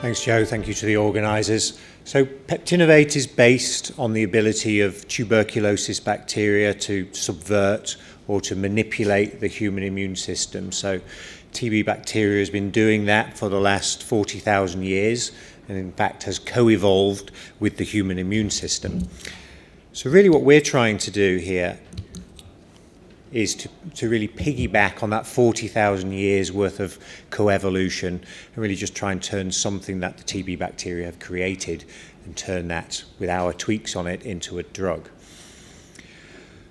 Thanks, Joe. Thank you to the organisers. So Peptinnovate is based on the ability of tuberculosis bacteria to subvert or to manipulate the human immune system. So TB bacteria has been doing that for the last 40,000 years and in fact has co-evolved with the human immune system. So really what we're trying to do here is to really piggyback on that 40,000 years worth of coevolution and really just try and turn something that the TB bacteria have created and turn that, with our tweaks on it, into a drug.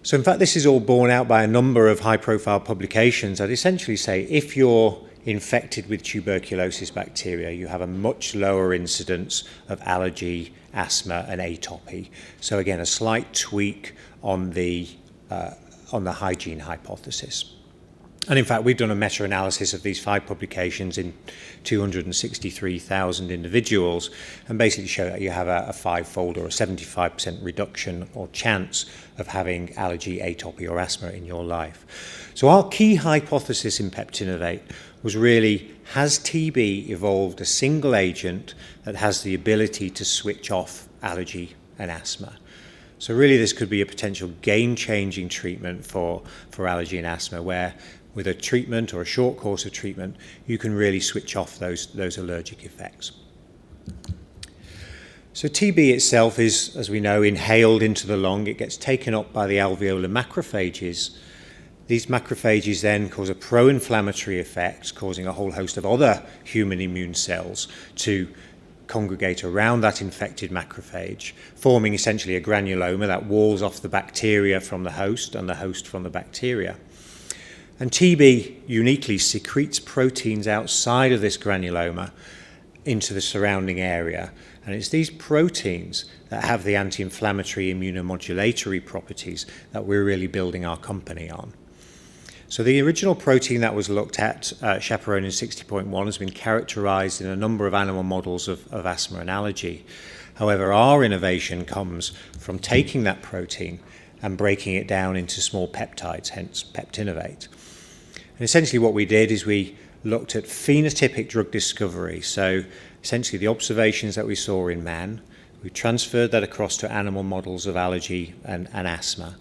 So in fact, this is all borne out by a number of high-profile publications that essentially say if you're infected with tuberculosis bacteria, you have a much lower incidence of allergy, asthma, and atopy. So again, a slight tweak on the hygiene hypothesis. And in fact, we've done a meta-analysis of these 5 publications in 263,000 individuals and basically show that you have a 5-fold or a 75% reduction or chance of having allergy, atopy, or asthma in your life. So our key hypothesis in Peptinnovate was really, has TB evolved a single agent that has the ability to switch off allergy and asthma? So really this could be a potential game-changing treatment for allergy and asthma, where with a treatment or a short course of treatment, you can really switch off those allergic effects. So TB itself is, as we know, inhaled into the lung. It gets taken up by the alveolar macrophages. These macrophages then cause a pro-inflammatory effect, causing a whole host of other human immune cells to congregate around that infected macrophage, forming essentially a granuloma that walls off the bacteria from the host and the host from the bacteria. And TB uniquely secretes proteins outside of this granuloma into the surrounding area. And it's these proteins that have the anti-inflammatory immunomodulatory properties that we're really building our company on. So the original protein that was looked at, chaperonin 60.1, has been characterized in a number of animal models of asthma and allergy. However, our innovation comes from taking that protein and breaking it down into small peptides, hence Peptinnovate. And essentially what we did is we looked at phenotypic drug discovery. So essentially the observations that we saw in man, we transferred that across to animal models of allergy and asthma.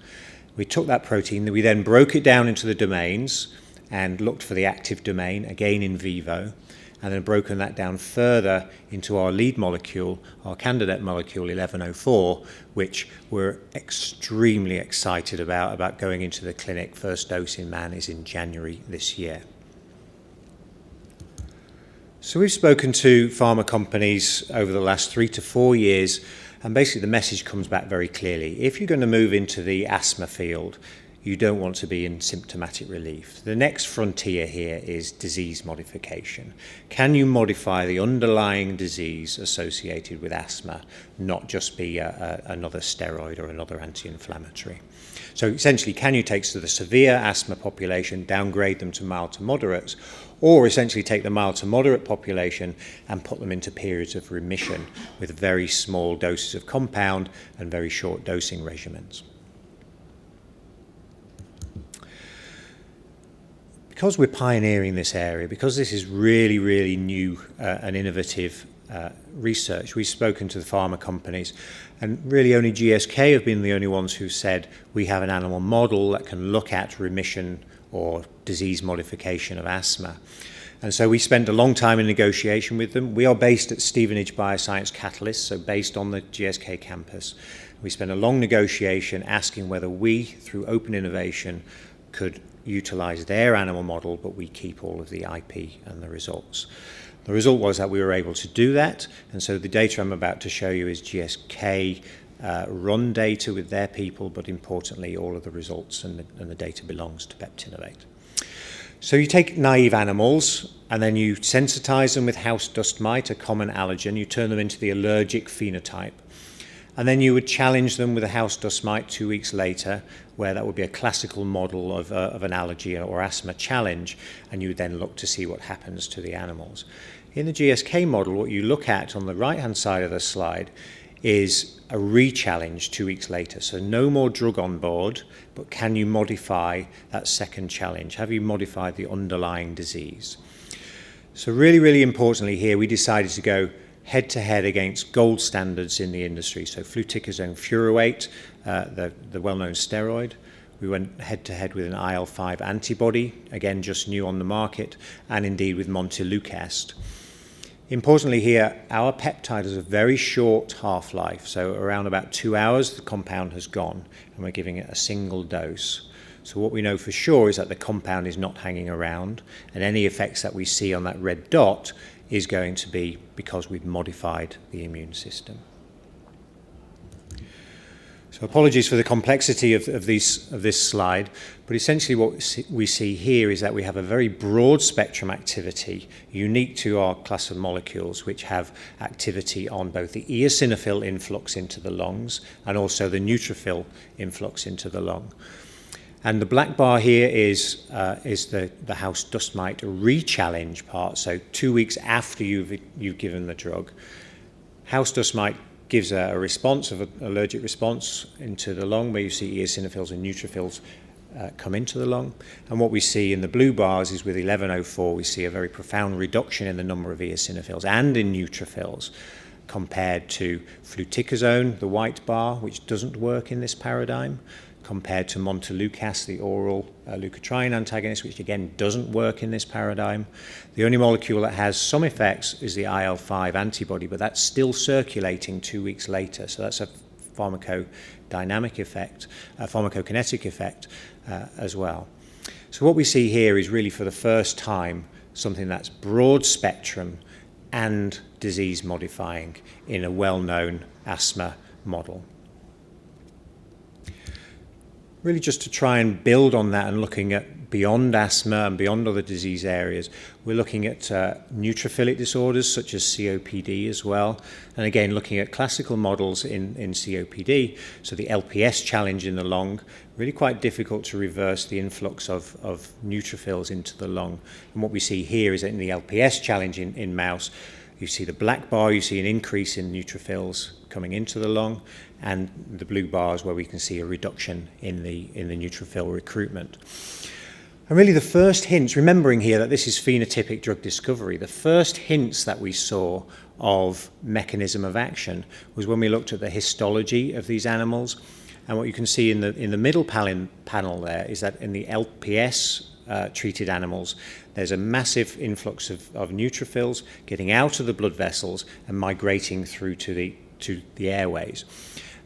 We took that protein, we then broke it down into the domains and looked for the active domain, again in vivo, and then broken that down further into our lead molecule, our candidate molecule 1104, which we're extremely excited about going into the clinic. First dose in man is in January this year. So we've spoken to pharma companies over the last 3 to 4 years, and basically the message comes back very clearly. If you're going to move into the asthma field, you don't want to be in symptomatic relief. The next frontier here is disease modification. Can you modify the underlying disease associated with asthma, not just be another steroid or another anti-inflammatory? So essentially, can you take the severe asthma population, downgrade them to mild to moderates, or essentially take the mild to moderate population and put them into periods of remission with very small doses of compound and very short dosing regimens? Because we're pioneering this area, because this is really, really new and innovative research, we've spoken to the pharma companies, and really only GSK have been the only ones who said we have an animal model that can look at remission or disease modification of asthma. And so we spent a long time in negotiation with them. We are based at Stevenage Bioscience Catalyst, so based on the GSK campus. We spent a long negotiation asking whether we, through open innovation, could utilize their animal model, but we keep all of the IP and the results. The result was that we were able to do that, and so the data I'm about to show you is GSK run data with their people, but importantly, all of the results and the data belongs to Peptinnovate. So you take naive animals, and then you sensitize them with house dust mite, a common allergen. You turn them into the allergic phenotype. And then you would challenge them with a house dust mite 2 weeks later, where that would be a classical model of an allergy or asthma challenge, and you would then look to see what happens to the animals. In the GSK model, what you look at on the right-hand side of the slide is a re-challenge 2 weeks later. So no more drug on board, but can you modify that second challenge? Have you modified the underlying disease? So really, really importantly here, we decided to go head-to-head against gold standards in the industry. So fluticasone furoate, the well-known steroid. We went head-to-head with an IL-5 antibody, again just new on the market, and indeed with montelukast. Importantly here, our peptide has a very short half-life, so around about 2 hours the compound has gone, and we're giving it a single dose. So what we know for sure is that the compound is not hanging around, and any effects that we see on that red dot is going to be because we've modified the immune system. So apologies for the complexity of this slide, but essentially what we see here is that we have a very broad spectrum activity unique to our class of molecules, which have activity on both the eosinophil influx into the lungs and also the neutrophil influx into the lung. And the black bar here is the house dust mite re-challenge part, so 2 weeks after you've given the drug. House dust mite gives a response, of an allergic response into the lung, where you see eosinophils and neutrophils come into the lung. And what we see in the blue bars is with 1104, we see a very profound reduction in the number of eosinophils and in neutrophils compared to fluticasone, the white bar, which doesn't work in this paradigm, compared to montelukast, the oral leukotriene antagonist, which again doesn't work in this paradigm. The only molecule that has some effects is the IL-5 antibody, but that's still circulating 2 weeks later, so that's a pharmacodynamic effect, a pharmacokinetic effect as well. So what we see here is really for the first time something that's broad spectrum and disease modifying in a well-known asthma model. Really just to try and build on that and looking at beyond asthma and beyond other disease areas, we're looking at neutrophilic disorders such as COPD as well. And again, looking at classical models in COPD, so the LPS challenge in the lung, really quite difficult to reverse the influx of neutrophils into the lung. And what we see here is that in the LPS challenge in mouse, you see the black bar, you see an increase in neutrophils coming into the lung, and the blue bars where we can see a reduction in the neutrophil recruitment. And really the first hints, remembering here that this is phenotypic drug discovery, the first hints that we saw of mechanism of action was when we looked at the histology of these animals. And what you can see in the middle panel there is that in the LPS treated animals, there's a massive influx of neutrophils getting out of the blood vessels and migrating through to the airways.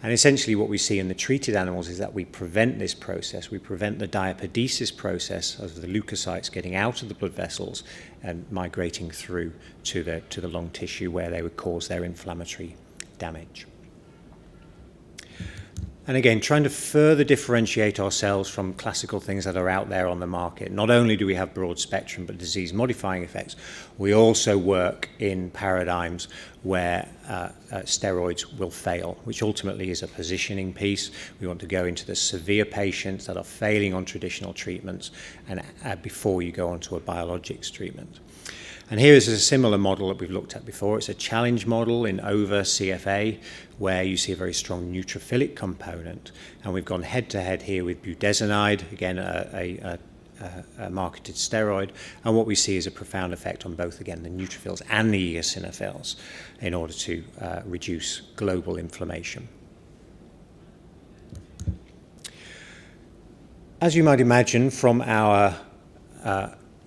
And essentially what we see in the treated animals is that we prevent this process. We prevent the diapedesis process of the leukocytes getting out of the blood vessels and migrating through to the lung tissue where they would cause their inflammatory damage. And again, trying to further differentiate ourselves from classical things that are out there on the market. Not only do we have broad spectrum but disease-modifying effects, we also work in paradigms where steroids will fail, which ultimately is a positioning piece. We want to go into the severe patients that are failing on traditional treatments and before you go on to a biologics treatment. And here is a similar model that we've looked at before. It's a challenge model in over CFA where you see a very strong neutrophilic component. And we've gone head-to-head here with budesonide, again a marketed steroid. And what we see is a profound effect on both, again, the neutrophils and the eosinophils in order to reduce global inflammation. As you might imagine from our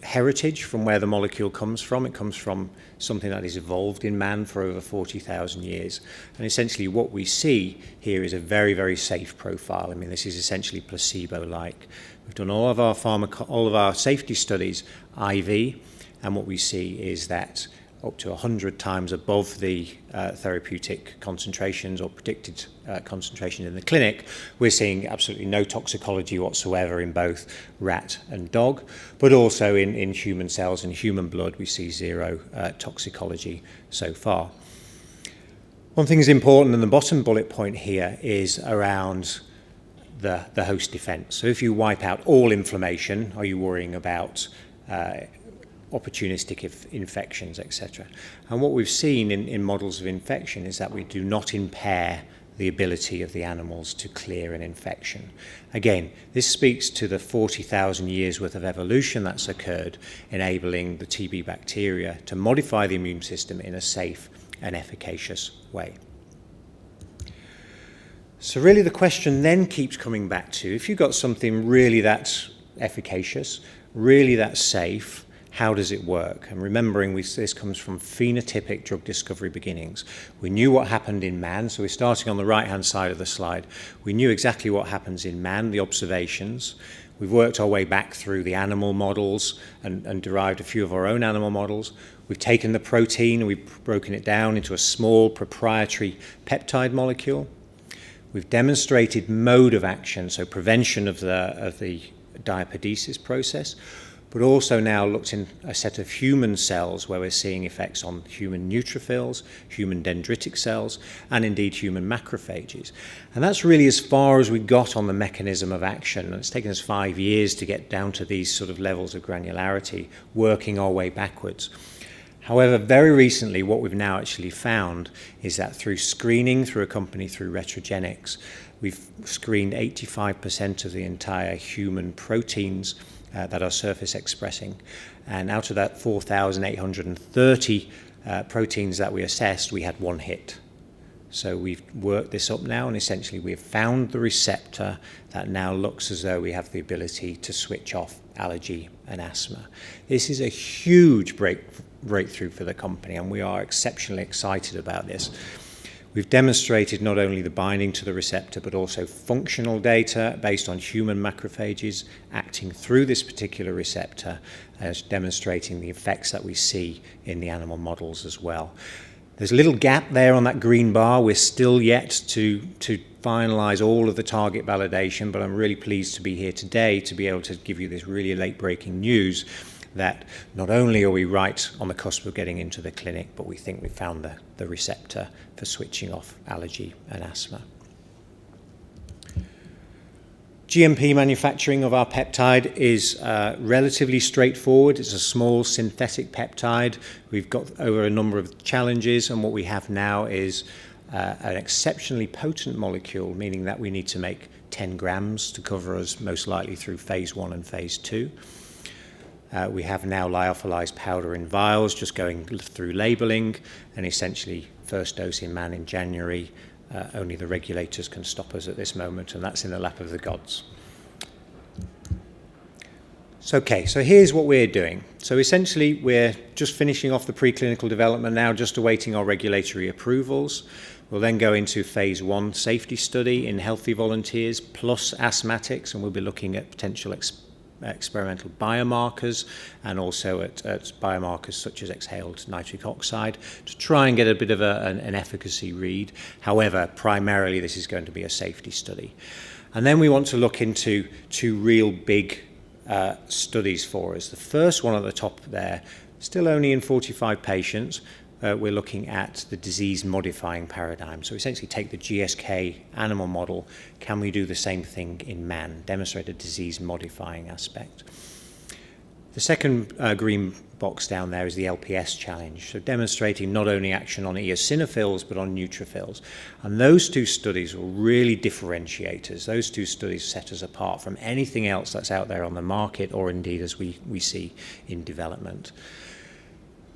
heritage, from where the molecule comes from. It comes from something that has evolved in man for over 40,000 years. And essentially what we see here is a very, very safe profile. I mean, this is essentially placebo-like. We've done all of our safety studies IV, and what we see is that up to 100 times above the therapeutic concentrations or predicted concentrations in the clinic, we're seeing absolutely no toxicology whatsoever in both rat and dog, but also in human cells and human blood, we see zero toxicology so far. One thing is important, and the bottom bullet point here is around the host defense. So if you wipe out all inflammation, are you worrying about opportunistic infections, etc.? And what we've seen in models of infection is that we do not impair the ability of the animals to clear an infection. Again, this speaks to the 40,000 years worth of evolution that's occurred, enabling the TB bacteria to modify the immune system in a safe and efficacious way. So really the question then keeps coming back to, if you've got something really that's efficacious, really that's safe, how does it work? And remembering this comes from phenotypic drug discovery beginnings. We knew what happened in man, so we're starting on the right-hand side of the slide. We knew exactly what happens in man, the observations. We've worked our way back through the animal models and derived a few of our own animal models. We've taken the protein and we've broken it down into a small proprietary peptide molecule. We've demonstrated mode of action, so prevention of the diapedesis process, but also now looked in a set of human cells where we're seeing effects on human neutrophils, human dendritic cells, and indeed human macrophages. And that's really as far as we got on the mechanism of action. And it's taken us 5 years to get down to these sort of levels of granularity, working our way backwards. However, very recently, what we've now actually found is that through screening, through a company, through Retrogenics, we've screened 85% of the entire human proteins that are surface expressing. And out of that 4,830 proteins that we assessed, we had one hit. So we've worked this up now, and essentially we've found the receptor that now looks as though we have the ability to switch off allergy and asthma. This is a huge breakthrough for the company, and we are exceptionally excited about this. We've demonstrated not only the binding to the receptor, but also functional data based on human macrophages acting through this particular receptor, as demonstrating the effects that we see in the animal models as well. There's a little gap there on that green bar. We're still yet to finalize all of the target validation, but I'm really pleased to be here today to be able to give you this really late-breaking news that not only are we right on the cusp of getting into the clinic, but we think we've found the receptor for switching off allergy and asthma. GMP manufacturing of our peptide is relatively straightforward. It's a small synthetic peptide. We've got over a number of challenges, and what we have now is an exceptionally potent molecule, meaning that we need to make 10 grams to cover us most likely through phase 1 and phase 2. We have now lyophilized powder in vials, just going through labeling, and essentially first dose in man in January. Only the regulators can stop us at this moment, and that's in the lap of the gods. So here's what we're doing. So essentially, we're just finishing off the preclinical development now, just awaiting our regulatory approvals. We'll then go into phase 1 safety study in healthy volunteers plus asthmatics, and we'll be looking at potential experimental biomarkers and also at biomarkers such as exhaled nitric oxide to try and get a bit of an efficacy read. However, primarily this is going to be a safety study. And then we want to look into 2 real big studies for us. The first one at the top there, still only in 45 patients, we're looking at the disease-modifying paradigm. So essentially take the GSK animal model. Can we do the same thing in man, demonstrate a disease-modifying aspect? The second green box down there is the LPS challenge, so demonstrating not only action on eosinophils, but on neutrophils. And those 2 studies will really differentiate us. Those 2 studies set us apart from anything else that's out there on the market, or indeed as we see in development.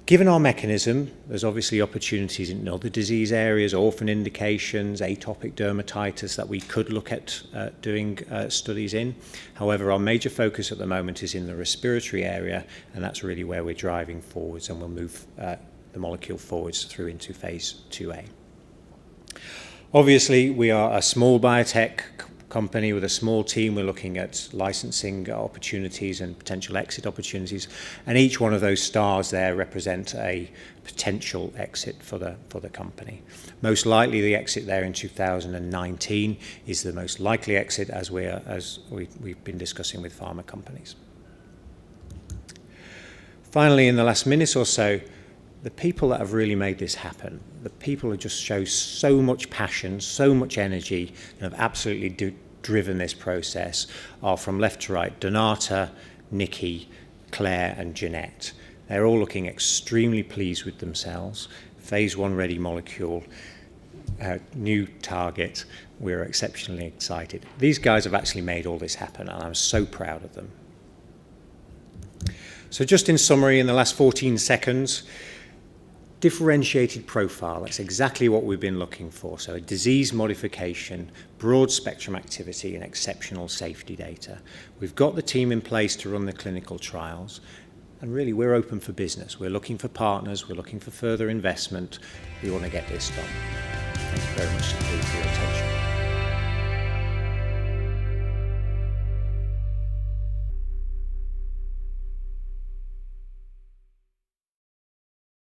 Given our mechanism, there's obviously opportunities in other disease areas, orphan indications, atopic dermatitis that we could look at doing studies in. However, our major focus at the moment is in the respiratory area, and that's really where we're driving forwards, and we'll move the molecule forwards through into phase 2A. Obviously, we are a small biotech company with a small team. We're looking at licensing opportunities and potential exit opportunities, and each one of those stars there represent a potential exit for the company. Most likely the exit there in 2019 is the most likely exit as we've been discussing with pharma companies. Finally, in the last minute or so, the people that have really made this happen, the people who just show so much passion, so much energy, and have absolutely driven this process are from left to right, Donata, Nikki, Claire and Jeanette. They're all looking extremely pleased with themselves. Phase 1 ready molecule, new target, we're exceptionally excited. These guys have actually made all this happen, and I'm so proud of them. So just in summary, in the last 14 seconds, differentiated profile, that's exactly what we've been looking for. So a disease modification, broad spectrum activity, and exceptional safety data. We've got the team in place to run the clinical trials, and really we're open for business. We're looking for partners, we're looking for further investment. We want to get this done. Thank you very much indeed for your attention.